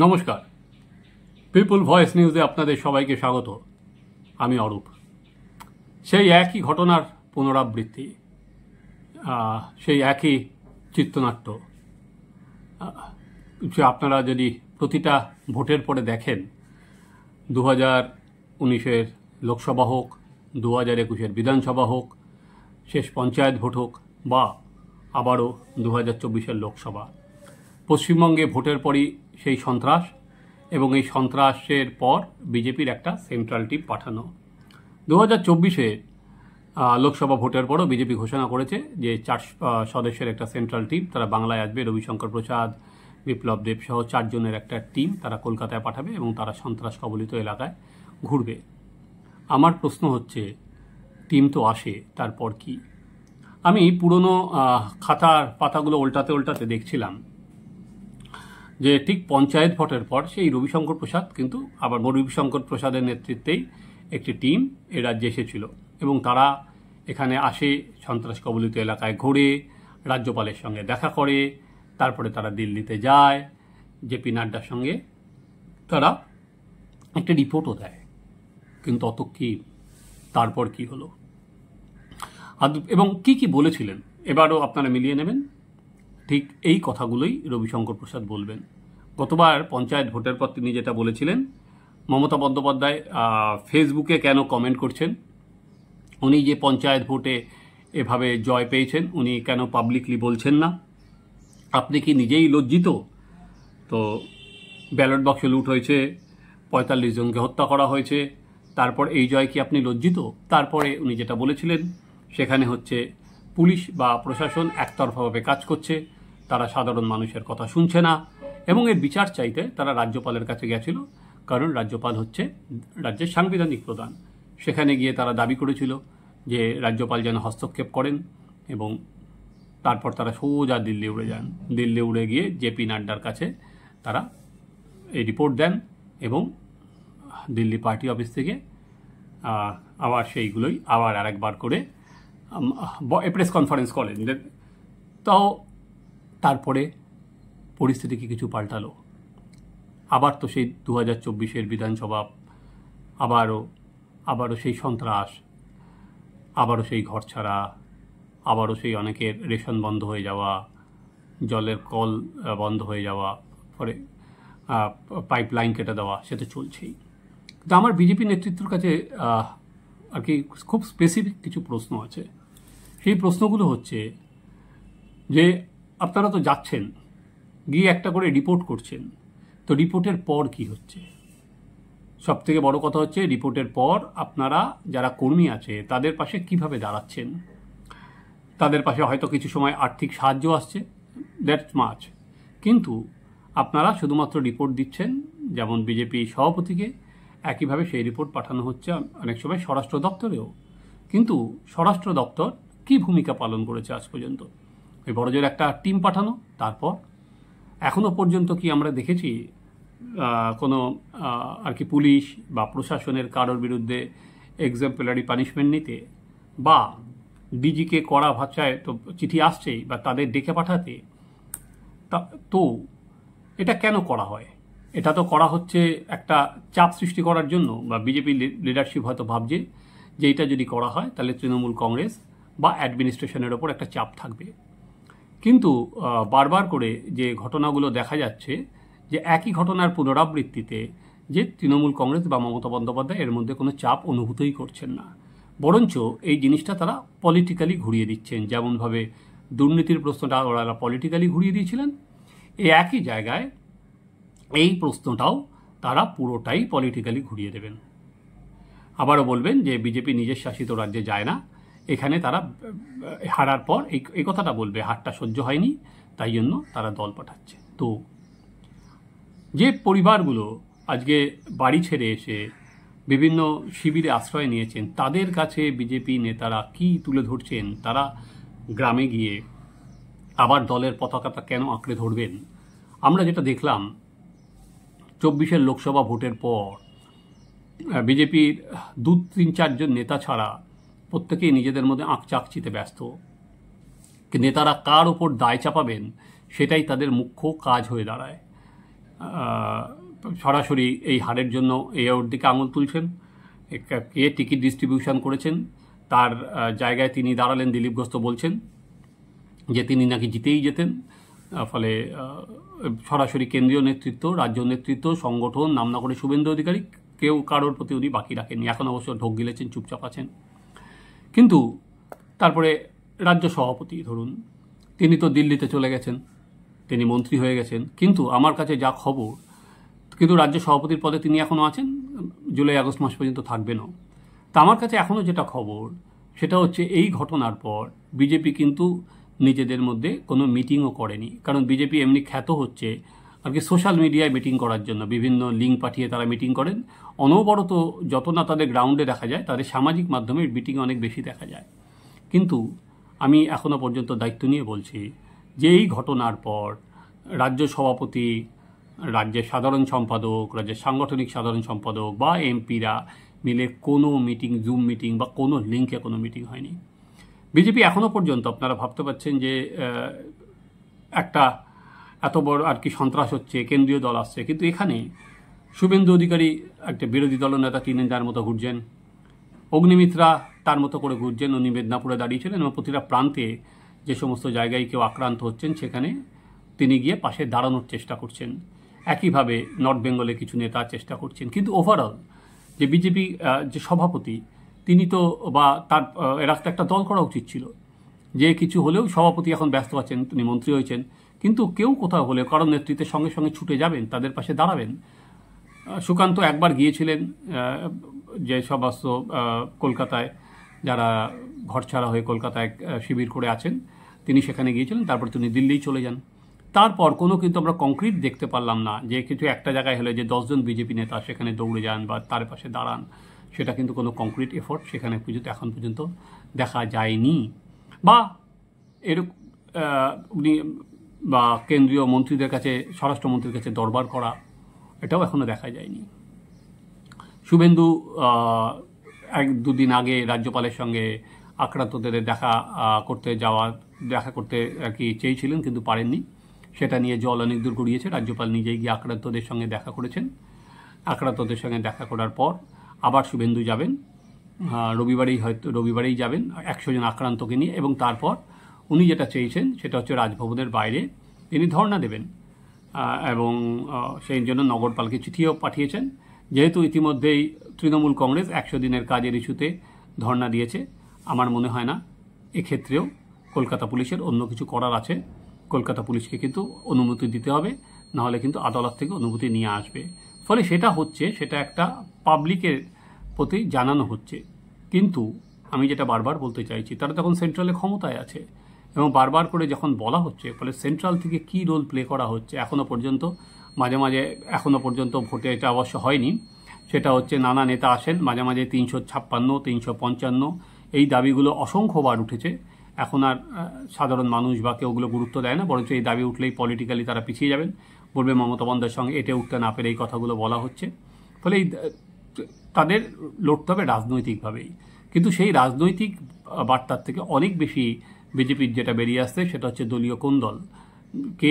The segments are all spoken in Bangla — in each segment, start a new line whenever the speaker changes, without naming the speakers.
নমস্কার, পিপল ভয়েস নিউজে আপনাদের সবাইকে স্বাগত। আমি অরূপ। সেই একই ঘটনার পুনরাবৃত্তি, সেই একই চিত্রনাট্য। আপনারা যদি প্রতিটা ভোটের পরে দেখেন, 2019-এর লোকসভা হোক, 2021-এর বিধানসভা হোক, শেষ পঞ্চায়েত ভোট হোক, বা আবারও 2024-এর লোকসভা, পশ্চিমবঙ্গে ভোটের পরই সেই সন্ত্রাস, এবং এই সন্ত্রাসের পর বিজেপির একটা সেন্ট্রাল টিম পাঠানো। 2024-এ লোকসভা ভোটের পরও বিজেপি ঘোষণা করেছে যে 4 সদস্যের একটা সেন্ট্রাল টিম তারা বাংলায় আসবে। রবিশঙ্কর প্রসাদ, বিপ্লব দেব সহ 4 জনের একটা টিম তারা কলকাতায় পাঠাবে এবং তারা সন্ত্রাস কবলিত এলাকায় ঘুরবে। আমার প্রশ্ন হচ্ছে, টিম তো আসে, তারপর কি? আমি পুরনো খাতার পাতাগুলো উল্টাতে দেখছিলাম যে ঠিক পঞ্চায়েত ভোটের পর সেই রবিশঙ্কর প্রসাদ কিন্তু আবার রবিশঙ্কর প্রসাদের নেতৃত্বেই একটি টিম এ রাজ্যে এসেছিল এবং তারা এখানে আসে, সন্ত্রাস কবলিত এলাকায় ঘোরে, রাজ্যপালের সঙ্গে দেখা করে, তারপরে তারা দিল্লিতে যায়, জেপি নাড্ডার সঙ্গে তারা একটা রিপোর্টও দেয়। কিন্তু অত কি, তারপর কি হলো এবং কি বলেছিলেন এবারও আপনারা মিলিয়ে নেবেন। ঠিক এই কথাগুলোই রবিশঙ্কর প্রসাদ বলবেন। গতবার পঞ্চায়েত ভোটের পর তিনি যেটা বলেছিলেন, মমতা বন্দ্যোপাধ্যায় ফেসবুকে কেন কমেন্ট করছেন, উনি যে পঞ্চায়েত ভোটে এভাবে জয় পেয়েছেন উনি কেন পাবলিকলি বলছেন না? আপনি কি নিজেই লজ্জিত? তো ব্যালট বক্সে লুট হয়েছে, 45 জনকে হত্যা করা হয়েছে, তারপর এই জয় কি আপনি লজ্জিত? তারপরে উনি যেটা বলেছিলেন সেখানে হচ্ছে পুলিশ বা প্রশাসন একতরফাভাবে কাজ করছে, তারা সাধারণ মানুষের কথা শুনছে না এবং এর বিচার চাইতে তারা রাজ্যপালের কাছে গেছিল, কারণ রাজ্যপাল হচ্ছে রাজ্যের সাংবিধানিক প্রধান। সেখানে গিয়ে তারা দাবি করেছিল যে রাজ্যপাল যেন হস্তক্ষেপ করেন এবং তারপর তারা সোজা দিল্লি উড়ে যান। দিল্লি উড়ে গিয়ে জেপি নাড্ডার কাছে তারা এই রিপোর্ট দেন এবং দিল্লি পার্টি অফিস থেকে আবার সেইগুলোই আবার আরেকবার করে প্রেস কনফারেন্স করেন। তাও তারপরে পরিস্থিতি কি কিছু পাল্টালো? আবার তো সেই 2024-এর বিধানসভা, আবারও সেই সন্ত্রাস, আবারও সেই ঘর ছাড়া, আবারও সেই অনেকের রেশন বন্ধ হয়ে যাওয়া, জলের কল বন্ধ হয়ে যাওয়া, পরে পাইপলাইন কেটে দেওয়া, সে তো চলছেই। কিন্তু আমার বিজেপি নেতৃত্বের কাছে আর কি খুব স্পেসিফিক কিছু প্রশ্ন আছে। সেই প্রশ্নগুলো হচ্ছে যে আপনারা তো যাচ্ছেন, গিয়ে একটা করে রিপোর্ট করছেন, তো রিপোর্টের পর কি হচ্ছে? সব থেকে বড় কথা হচ্ছে রিপোর্টের পর আপনারা যারা কর্মী আছে তাদের পাশে কিভাবে দাঁড়াচ্ছেন? তাদের পাশে হয়তো কিছু সময় আর্থিক সাহায্য আসছে, দ্যাটস মাচ, কিন্তু আপনারা শুধুমাত্র রিপোর্ট দিচ্ছেন। যেমন বিজেপি সভাপতিকে একইভাবে সেই রিপোর্ট পাঠানো হচ্ছে অনেক সময় স্বরাষ্ট্র দপ্তরেও, কিন্তু স্বরাষ্ট্র দপ্তর কি ভূমিকা পালন করেছে আজ পর্যন্ত? ওই বড়জোর একটা টিম পাঠানো, তারপর এখনো পর্যন্ত কি আমরা দেখেছি কোনো আর কি পুলিশ বা প্রশাসনের কারোর বিরুদ্ধে এক্সাম্পলারি পানিশমেন্ট নিতে, বা ডিজিকে কড়া ভাষায় তো চিঠি আসছেই বা তাদের ডেকে পাঠাতে? তো এটা কেন করা হয়? এটা তো করা হচ্ছে একটা চাপ সৃষ্টি করার জন্য, বা বিজেপি লিডারশিপ হয়তো ভাবছে যে এটা যদি করা হয় তাহলে তৃণমূল কংগ্রেস বা অ্যাডমিনিস্ট্রেশনের ওপর একটা চাপ থাকবে। কিন্তু বারবার করে যে ঘটনাগুলো দেখা যাচ্ছে যে একই ঘটনার পুনরাবৃত্তিতে যে তৃণমূল কংগ্রেস বা মমতা বন্দ্যোপাধ্যায় এর মধ্যে কোনো চাপ অনুভূতই করছেন না, বরঞ্চ এই জিনিসটা তারা পলিটিক্যালি ঘুরিয়ে দিচ্ছেন। যেমনভাবে দুর্নীতির প্রশ্নটা ওরা পলিটিক্যালি ঘুরিয়ে দিয়েছিলেন, এই একই জায়গায় এই প্রশ্নটাও তারা পুরোটাই পলিটিক্যালি ঘুরিয়ে দেবেন। আবারও বলবেন যে বিজেপি নিজের শাসিত রাজ্যে যায় না, এখানে তারা হারার পর এই কথাটা বলবে হারটা সহ্য হয়নি, তাই জন্য তারা দল পাঠাচ্ছে। তো যে পরিবারগুলো আজকে বাড়ি ছেড়ে এসে বিভিন্ন শিবিরে আশ্রয় নিয়েছেন, তাদের কাছে বিজেপি নেতারা কি তুলে ধরছেন? তারা গ্রামে গিয়ে আবার দলের পতাকাটা কেন আঁকড়ে ধরবেন? আমরা যেটা দেখলাম 24-এর লোকসভা ভোটের পর বিজেপির 2-3-4 জন নেতা ছাড়া প্রত্যেকেই নিজেদের মধ্যে আঁকচাকচিতে ব্যস্ত। নেতারা কার ওপর দায় চাপাবেন সেটাই তাদের মুখ্য কাজ হয়ে দাঁড়ায়। সরাসরি এই হারের জন্য ওর দিকে আঙুল তুলছেন। কে টিকিট ডিস্ট্রিবিউশন করেছেন তার জায়গায় তিনি দাঁড়ালেন, দিলীপ ঘোষ তো বলছেন যে তিনি নাকি জিতেই যেতেন। ফলে সরাসরি কেন্দ্রীয় নেতৃত্ব, রাজ্য নেতৃত্ব, সংগঠন, নাম না করে শুভেন্দু অধিকারী, কেউ কারোর প্রতি উনি বাকি রাখেননি। এখন অবশ্য ঢোক গিলেছেন, চুপচাপ আছেন। কিন্তু তারপরে রাজ্য সভাপতি ধরুন, তিনি তো দিল্লিতে চলে গেছেন, তিনি মন্ত্রী হয়ে গেছেন, কিন্তু আমার কাছে যা খবর, কিন্তু রাজ্য সভাপতির পদে তিনি এখনও আছেন, জুলাই আগস্ট মাস পর্যন্ত থাকবেনও। তা আমার কাছে এখনও যেটা খবর সেটা হচ্ছে এই ঘটনার পর বিজেপি কিন্তু নিজেদের মধ্যে কোনো মিটিংও করেনি। কারণ বিজেপি এমনি খ্যাত হচ্ছে আর কি সোশ্যাল মিডিয়ায় মিটিং করার জন্য, বিভিন্ন লিঙ্ক পাঠিয়ে তারা মিটিং করেন। অনবরত যত না তাদের গ্রাউন্ডে দেখা যায়, তাদের সামাজিক মাধ্যমে মিটিং অনেক বেশি দেখা যায়। কিন্তু আমি এখনও পর্যন্ত দায়িত্ব নিয়ে বলছি যে এই ঘটনার পর রাজ্য সভাপতি, রাজ্যের সাধারণ সম্পাদক, রাজ্যের সাংগঠনিক সাধারণ সম্পাদক বা এমপিরা মিলে কোনো মিটিং, জুম মিটিং বা কোনো লিঙ্কে কোনো মিটিং হয়নি। বিজেপি এখনও পর্যন্ত, আপনারা ভাবতে পারছেন যে একটা এত বড় আর কি সন্ত্রাস হচ্ছে, কেন্দ্রীয় দল আসছে, কিন্তু এখানে শুভেন্দু অধিকারী একটা বিরোধী দলনেতা, তিনি যার মতো ঘুরছেন, অগ্নিমিত্রা তার মতো করে ঘুরছেন, উনি মেদিনীপুরে দাঁড়িয়েছিলেন এবং প্রতিটা প্রান্তে যে সমস্ত জায়গায় কেউ আক্রান্ত হচ্ছেন সেখানে তিনি গিয়ে পাশে দাঁড়ানোর চেষ্টা করছেন। একইভাবে নর্থ বেঙ্গলে কিছু নেতা চেষ্টা করছেন। কিন্তু ওভারঅল যে বিজেপি যে সভাপতি, তিনি তো বা তার এরা একটা দল করা উচিত ছিল, যে কিছু হলেও সভাপতি এখন ব্যস্ত আছেন, তিনি মন্ত্রী হয়েছেন, কিন্তু কেউ কোথাও হলে কারণ নেতৃত্বের সঙ্গে সঙ্গে ছুটে যাবেন, তাদের পাশে দাঁড়াবেন। সুকান্ত একবার গিয়েছিলেন যে সমস্ত কলকাতায় যারা ঘরছাড়া হয়ে কলকাতায় শিবির করে আছেন, তিনি সেখানে গিয়েছিলেন, তারপর তিনি দিল্লি চলে যান। তারপর কোনো কিন্তু আমরা কংক্রিট দেখতে পারলাম না যে কিছু একটা জায়গায় হলে যে 10 জন বিজেপি নেতা সেখানে দৌড়ে যান বা তার পাশে দাঁড়ান, সেটা কিন্তু কোনো কংক্রিট এফোর্ট সেখানে এখন পর্যন্ত দেখা যায়নি। বা এরকম উনি বা কেন্দ্রীয় মন্ত্রীদের কাছে, স্বরাষ্ট্রমন্ত্রীর কাছে দরবার করা, এটাও এখনও দেখা যায়নি। শুভেন্দু দুদিন আগে রাজ্যপালের সঙ্গে আক্রান্তদের দেখা করতে আর কি চেয়েছিলেন, কিন্তু পারেননি। সেটা নিয়ে জল অনেক দূর গড়িয়েছে। রাজ্যপাল নিজেই গিয়ে আক্রান্তদের সঙ্গে দেখা করেছেন। আক্রান্তদের সঙ্গে দেখা করার পর আবার শুভেন্দু যাবেন, রবিবারেই যাবেন 100 জন আক্রান্তকে নিয়ে, এবং তারপর উনি যেটা চেয়েছেন সেটা হচ্ছে রাজভবনের বাইরে তিনি ধর্ণা দেবেন, এবং সেই জন্য নগরপালকে চিঠিও পাঠিয়েছেন। যেহেতু ইতিমধ্যেই তৃণমূল কংগ্রেস 100 দিনের কাজের ইস্যুতে ধর্ণা দিয়েছে, আমার মনে হয় না এক্ষেত্রেও কলকাতা পুলিশের অন্য কিছু করার আছে। কলকাতা পুলিশকে কিন্তু অনুমতি দিতে হবে, নাহলে কিন্তু আদালত থেকে অনুমতি নিয়ে আসবে। ফলে সেটা হচ্ছে, সেটা একটা পাবলিকের প্রতি জানানো হচ্ছে। কিন্তু আমি যেটা বারবার বলতে চাইছি, তারা তখন সেন্ট্রালে ক্ষমতায় আছে, এবং বারবার করে যখন বলা হচ্ছে, ফলে সেন্ট্রাল থেকে কি রোল প্লে করা হচ্ছে এখনও পর্যন্ত, মাঝে মাঝে এখনও পর্যন্ত ভোটে এটা অবশ্য হয়নি, সেটা হচ্ছে নানা নেতা আসেন, মাঝে মাঝে 356, 355 এই দাবিগুলো অসংখ্যবার উঠেছে। এখন আর সাধারণ মানুষ বা কেউ ওগুলো গুরুত্ব দেয় না, বরঞ্চ এই দাবি উঠলেই পলিটিক্যালি তারা পিছিয়ে যাবেন, বলবে মমতা বন্দ্যোপাধ্যায়ের সঙ্গে এটে উঠতে না পেরে এই কথাগুলো বলা হচ্ছে। ফলে তাদের লড়তে হবে রাজনৈতিকভাবেই। কিন্তু সেই রাজনৈতিক বার্তার থেকে অনেক বেশি বিজেপির যেটা বেরিয়ে আসছে সেটা হচ্ছে দলীয় কোন দল কে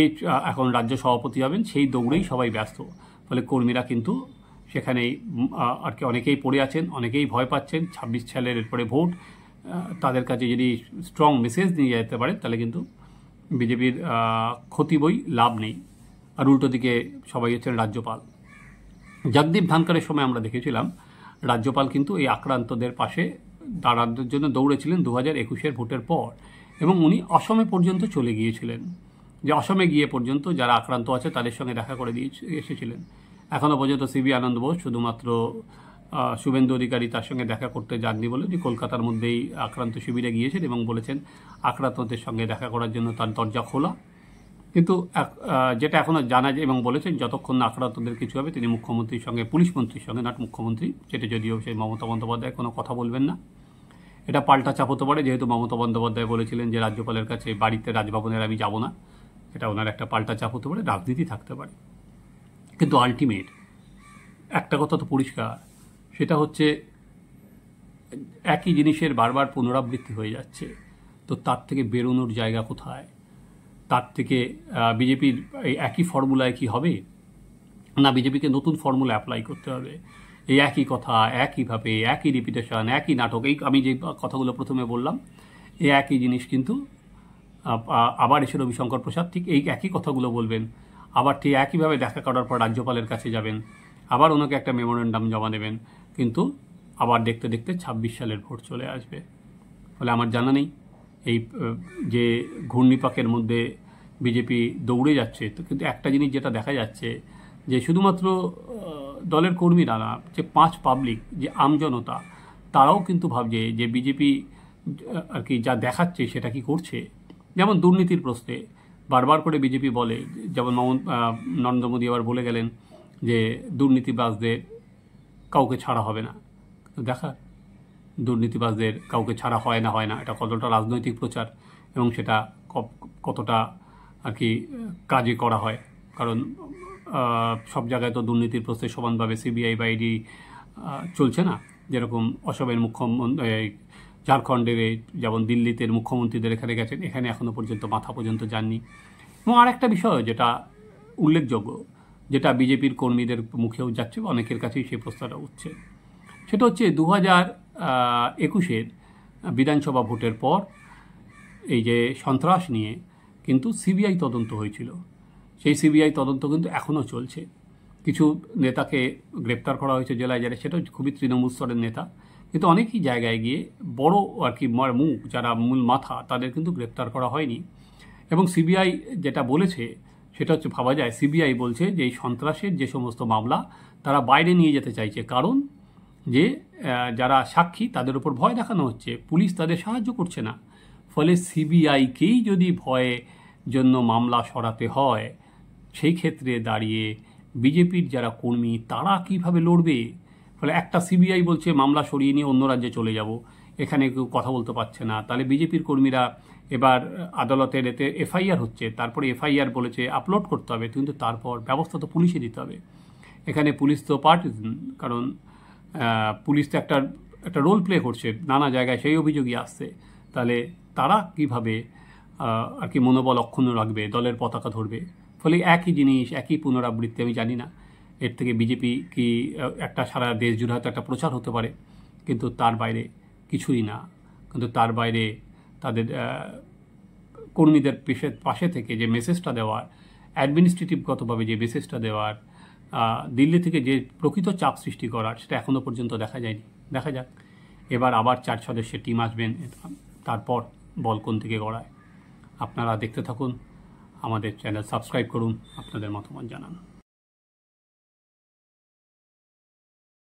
এখন রাজ্য সভাপতি হবেন, সেই দৌড়েই সবাই ব্যস্ত। ফলে কর্মীরা কিন্তু সেখানেই আর কি অনেকেই পড়ে আছেন, অনেকেই ভয় পাচ্ছেন। 26 সালের এরপরে ভোট, তাদের কাছে যদি স্ট্রং মেসেজ নিয়ে যেতে পারে তাহলে কিন্তু বিজেপির ক্ষতি বই, লাভ নেই। আর উল্টো দিকে সবাই হচ্ছেন রাজ্যপাল। জগদীপ ধনকরের সময় আমরা দেখেছিলাম রাজ্যপাল কিন্তু এই আক্রান্তদের পাশে দাঁড়ানোর জন্য দৌড়েছিলেন 2021-এর ভোটের পর, এবং উনি অসমে পর্যন্ত চলে গিয়েছিলেন, যে অসমে গিয়ে পর্যন্ত যারা আক্রান্ত আছে তাদের সঙ্গে দেখা করে দিয়ে এসেছিলেন। এখনও পর্যন্ত সিবি আনন্দ বোস শুধুমাত্র শুভেন্দু অধিকারী তার সঙ্গে দেখা করতে যাননি বলে যে কলকাতার মধ্যেই আক্রান্ত শিবিরে গিয়েছেন এবং বলেছেন আক্রান্তদের সঙ্গে দেখা করার জন্য তার দরজা খোলা। কিন্তু যেটা এখনও জানা যায় এবং বলেছেন যতক্ষণ না আক্রান্তদের কিছু হবে তিনি মুখ্যমন্ত্রীর সঙ্গে, পুলিশ মন্ত্রীর সঙ্গে, নট মুখ্যমন্ত্রী, যেটা যদিও সেই মমতা বন্দ্যোপাধ্যায় কোনো কথা বলবেন না। এটা পাল্টা চাপ হতে পারে, যেহেতু মমতা বন্দ্যোপাধ্যায় বলেছিলেন যে রাজ্যপালের কাছে বাড়িতে, রাজভবনের আমি যাব না। এটা ওনার একটা পাল্টা চাপ হতে পারে, রাজনীতি থাকতে পারে। কিন্তু আলটিমেট একটা কথা তো পরিষ্কার, সেটা হচ্ছে একই জিনিসের বারবার পুনরাবৃত্তি হয়ে যাচ্ছে। তো তার থেকে বেরোনোর জায়গা কোথায়? তার থেকে বিজেপির এই একই ফর্মুলায় কি হবে? না বিজেপিকে নতুন ফর্মুলা অ্যাপ্লাই করতে হবে। এই একই কথা, একইভাবে, একই রিপিটেশন, একই নাটক, এই আমি যে কথাগুলো প্রথমে বললাম, এই একই জিনিস কিন্তু আবার এসে রবিশঙ্কর প্রসাদ ঠিক এই একই কথাগুলো বলবেন, আবার ঠিক একইভাবে দেখা করার পর রাজ্যপালের কাছে যাবেন, আবার ওনাকে একটা মেমোরেন্ডাম জমা দেবেন, কিন্তু আবার দেখতে দেখতে 26 সালের ভোট চলে আসবে। ফলে আমার জানা নেই এই যে ঘূর্ণিপাকের মধ্যে বিজেপি দৌড়ে যাচ্ছে, তো কিন্তু একটা জিনিস যেটা দেখা যাচ্ছে যে শুধুমাত্র দলের কর্মীরা না, যে পাবলিক, যে আমজনতা, তারাও কিন্তু ভাবছে যে বিজেপি আর কি যা দেখাচ্ছে সেটা কি করছে। যেমন দুর্নীতির প্রশ্নে বারবার করে বিজেপি বলে, যেমন নরেন্দ্র মোদী আবার বলে গেলেন যে দুর্নীতিবাজদের কাউকে ছাড়া হবে না। দেখা দুর্নীতিবাজদের কাউকে ছাড়া হয় না, এটা কতটা রাজনৈতিক প্রচার এবং সেটা কতটা আর কি কাজে করা হয়। কারণ সব জায়গায় তো দুর্নীতির প্রশ্নে সমানভাবে সিবিআই বা ইডি চলছে না। যেরকম অসমের মুখ্যমন্ত্রী, ঝাড়খণ্ডের, যেমন দিল্লিতে মুখ্যমন্ত্রীদের এখানে গেছেন, এখানে এখনও পর্যন্ত মাথা পর্যন্ত যাননি। এবং আর একটা বিষয় যেটা উল্লেখযোগ্য, যেটা বিজেপির কর্মীদের মুখেও যাচ্ছে, অনেকের কাছেই সেই প্রশ্নটা উঠছে, সেটা হচ্ছে 2021-এর বিধানসভা ভোটের পর এই যে সন্ত্রাস নিয়ে কিন্তু সিবিআই তদন্ত হয়েছিল, সেই সিবিআই তদন্ত কিন্তু এখনও চলছে। কিছু নেতাকে গ্রেপ্তার করা হয়েছে জেলায় জেলায়, সেটা খুবই তৃণমূল স্তরের নেতা, কিন্তু অনেকই জায়গায় গিয়ে বড় আর কি মুখ, যারা মূল মাথা, তাদের কিন্তু গ্রেপ্তার করা হয়নি। এবং সিবিআই যেটা বলেছে সেটা হচ্ছে, ভাবা যায় সিবিআই বলছে যে এই সন্ত্রাসের যে সমস্ত মামলা তারা বাইরে নিয়ে যেতে চাইছে, কারণ যে যারা সাক্ষী তাদের উপর ভয় দেখানো হচ্ছে, পুলিশ তাদের সাহায্য করছে না। ফলে সিবিআইকেই যদি ভয়ে জন্য মামলা সরাতে হয়, সেই ক্ষেত্রে দাঁড়িয়ে বিজেপির যারা কর্মী তারা কিভাবে লড়বে। ফলে একটা সিবিআই বলছে মামলা সরিয়ে নিয়ে অন্য রাজ্যে চলে যাব, এখানে কেউ কথা বলতে পারছে না, তাহলে বিজেপির কর্মীরা এবার আদালতের এতে এফআইআর হচ্ছে, তারপরে এফআইআর বলেছে আপলোড করতে হবে, কিন্তু তারপর ব্যবস্থা তো পুলিশে দিতে হবে। এখানে পুলিশ তো পার্টিজান, কারণ পুলিশ তো একটা রোল প্লে করছে নানা জায়গায়, সেই অভিযোগই আসছে। তাহলে তারা কিভাবে আর কি মনোবল অক্ষুণ্ণ রাখবে, দলের পতাকা ধরবে। ফলে একই জিনিস, একই পুনরাবৃত্তি। আমি জানি না এর থেকে বিজেপি কি একটা সারা দেশ জুড়ে হয়তো একটা প্রচার হতে পারে, কিন্তু তার বাইরে কিছুই না। কিন্তু তার বাইরে তাদের কর্মীদের পাশে থেকে যে মেসেজটা দেওয়ার, অ্যাডমিনিস্ট্রেটিভগতভাবে যে মেসেজটা দেওয়ার, দিল্লি থেকে যে প্রকৃত চাপ সৃষ্টি করার, সেটা এখনও পর্যন্ত দেখা যায়নি। দেখা যাক এবার আবার 4 সদস্যের টিম আসবেন, তারপর বল কোন থেকে গড়ায়। আপনারা দেখতে থাকুন, আমাদের চ্যানেল সাবস্ক্রাইব করুন, আপনাদের মতামত জানান।